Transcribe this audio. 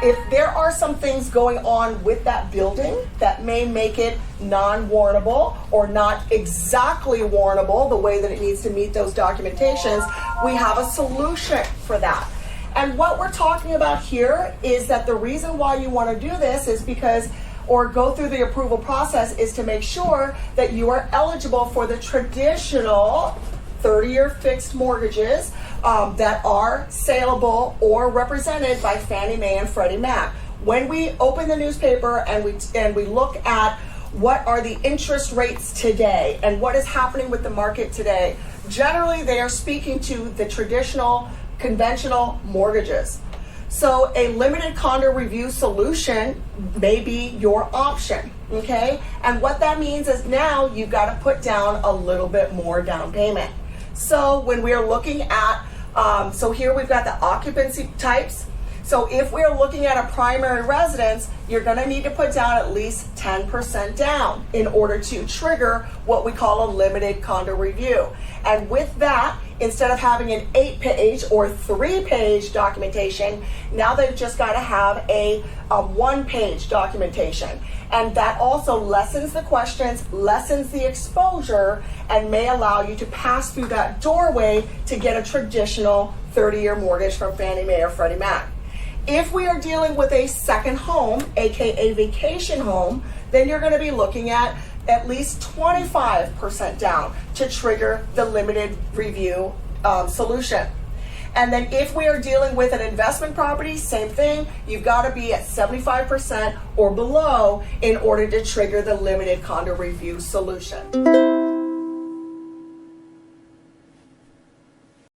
If there are some things going on with that building that may make it non-warrantable or not exactly warrantable the way that it needs to meet those documentations, we have a solution for that. And what we're talking about here is that the reason why you want to do this is because, or go through the approval process, is to make sure that you are eligible for the traditional 30-year fixed mortgages that are saleable or represented by Fannie Mae and Freddie Mac. When we open the newspaper and we look at what are the interest rates today and what is happening with the market today, generally they are speaking to the traditional conventional mortgages. So a limited condo review solution may be your option, okay? And what that means is now you've got to put down a little bit more down payment. So when we are looking at, so here we've got the occupancy types. So if we're looking at a primary residence, you're going to need to put down at least 10% down in order to trigger what we call a limited condo review. And with that, instead of having an 8-page or 3-page documentation, now they've just got to have a 1-page documentation. And that also lessens the questions, lessens the exposure, and may allow you to pass through that doorway to get a traditional 30-year mortgage from Fannie Mae or Freddie Mac. If we are dealing with a second home, aka vacation home, then you're going to be looking at least 25% down to trigger the limited review solution. And then if we are dealing with an investment property, same thing, you've got to be at 75% or below in order to trigger the limited condo review solution.